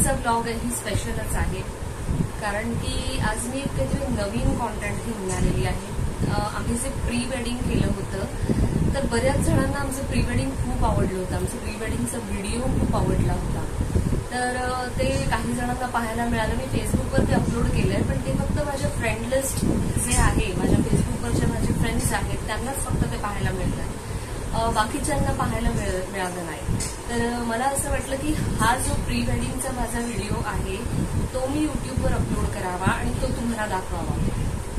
आजचा ब्लॉग ही स्पेशलच आहे, कारण की आज मी काहीतरी नवीन कॉन्टेंट घेऊन आलेली आहे. आम्ही जे प्री वेडिंग केलं होतं तर बऱ्याच जणांना आमचं प्री वेडिंग खूप आवडलं होतं. आमचं प्री वेडिंगचा व्हिडिओ खूप आवडला होता. तर ते काही जणांना पाहायला मिळालं. मी फेसबुकवर ते अपलोड केलंय, पण ते फक्त माझ्या फ्रेंड लिस्ट जे आहे, माझ्या फेसबुकवरचे माझे फ्रेंड्स आहेत त्यांनाच फक्त ते पाहायला मिळतात. बाकीच्यांना पाहायला मिळालं नाही. तर मला असं वाटलं की हा जो प्री वेडिंगचा माझा व्हिडिओ आहे तो मी युट्यूबवर अपलोड करावा आणि तो तुम्हाला दाखवावा.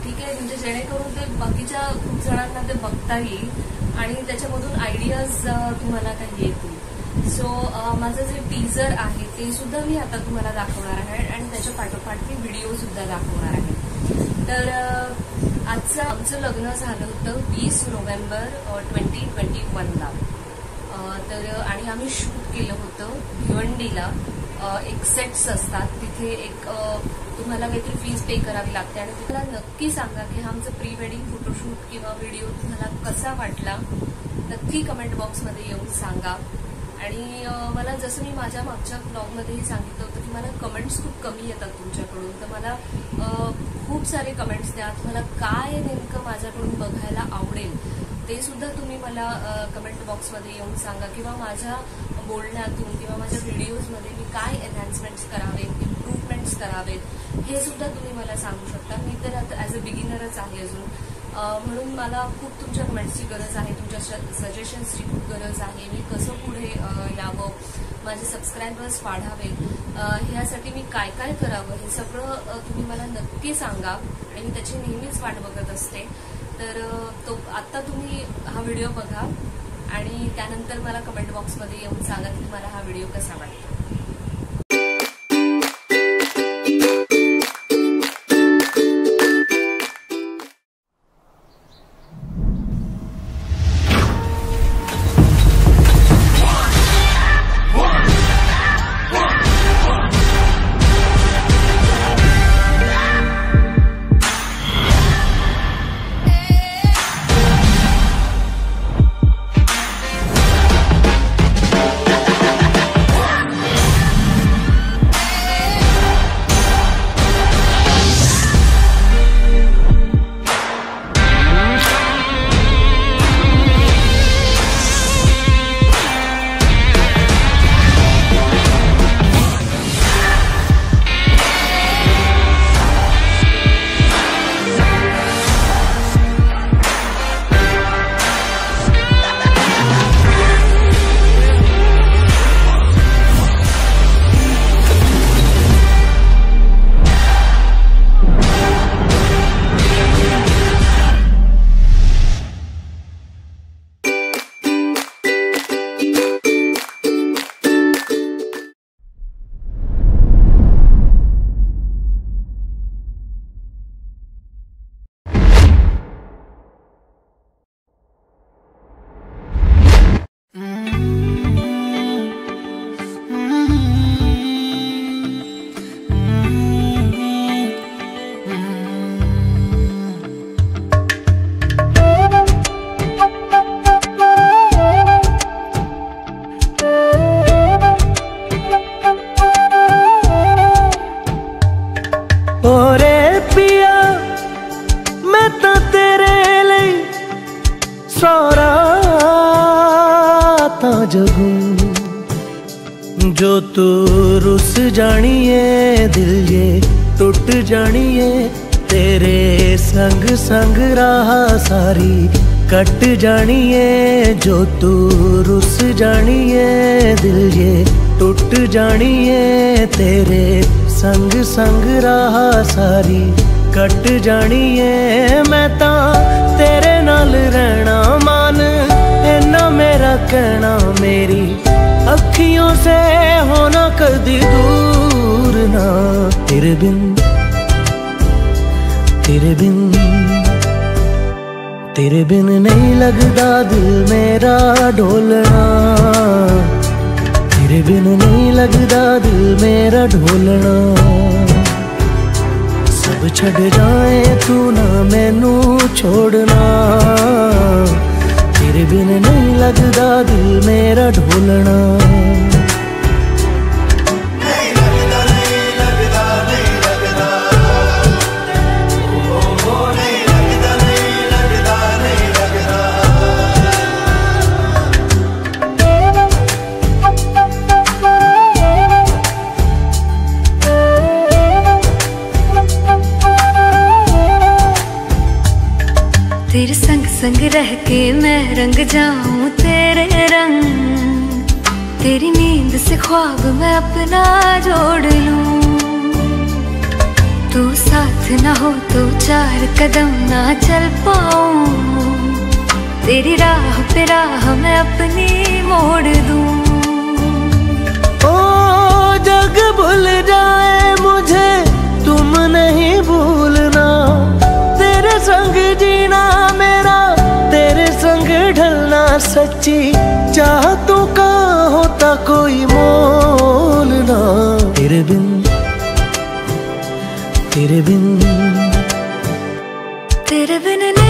ठीक आहे, म्हणजे जेणेकरून ते बाकीच्या खूप जणांना ते बघता येईल आणि त्याच्यामधून आयडियाज तुम्हाला काही येतील. सो माझं जे टीजर आहे ते सुद्धा मी आता तुम्हाला दाखवणार आहे आणि त्याच्या पाठोपाठ मी व्हिडिओ सुद्धा दाखवणार आहे. तर आमचं लग्न झालं होतं 20 नोव्हेंबर 2021ला. तर आणि आम्ही शूट केलं होतं भिवंडीला. एक सेट्स असतात तिथे, एक तुम्हाला काहीतरी फीस पे करावी लागते आणि तुम्हाला नक्की सांगा की हा आमचं प्री वेडिंग फोटोशूट किंवा व्हिडिओ तुम्हाला कसा वाटला. नक्की कमेंट बॉक्समध्ये येऊन सांगा. आणि मला जसं मी माझ्या मागच्या ब्लॉगमध्येही सांगितलं होतं की मला कमेंट्स खूप कमी येतात तुमच्याकडून, तर मला खूप सारे कमेंट्स द्या. तुम्हाला काय नेमकं माझ्याकडून बघायला आवडेल ते सुद्धा तुम्ही मला कमेंट बॉक्समध्ये येऊन सांगा, किंवा माझ्या बोलण्यातून किंवा माझ्या व्हिडिओजमध्ये मी काय एनहान्समेंट्स करावेत, इम्प्रूव्हमेंट्स करावेत हे सुद्धा तुम्ही मला सांगू शकता. मी तर आता ॲज अ बिगिनरच आहे अजून, म्हणून मला खूप तुमच्या कमेंट्सची गरज आहे, तुमच्या सजेशन्सची खूप गरज आहे. मी कसं पुढे यावं, माझे सबस्क्रायबर्स वाढावेत, ह्यासाठी मी काय काय करावं हे सगळं तुम्ही मला नक्की सांगा आणि मी त्याची नेहमीच वाट बघत असते. तर आता तुम्ही हा व्हिडिओ बघा आणि त्यानंतर मला कमेंट बॉक्समध्ये येऊन सांगा की तुम्हाला हा व्हिडिओ कसा वाटतो. जो तू रुस जानिए दिल ये टूट जानिए, तेरे संग संग राह सारी कट जानिए। जो तू रुस जानिए दिल ये टूट जानिए, तेरे संग संग राह सारी कट जानिए। मैं ता तेरे नाल रहना मान इन्ना मेरा कहना, मेरी अखियों से होना कदी दूर ना। तेरे बिन तेरे बिन तेरे बिन नहीं लगदा दिल मेरा ढोलना, तेरे बिन नहीं लगदा दिल मेरा ढोलना। सब छड़ जाए तू ना मैनू छोड़ना, तेरे बिन नहीं लगदा दिल मेरा ढोलना। नहीं लगदा संग रह के मैं रंग जाऊं तेरे रंग, तेरी नींद से ख्वाब मैं अपना जोड़ लूं। तू साथ ना हो तो 4 कदम ना चल पाऊं, तेरी राह पे राह मैं अपनी मोड़ दूं। ओ जग भूल जाए मुझे तुम नहीं भूलना, तेरे संग जीना मेरा तेरे संग ढलना, सच्ची चाहतों का होता कोई मोल ना। तेरे बिन तेरे बिन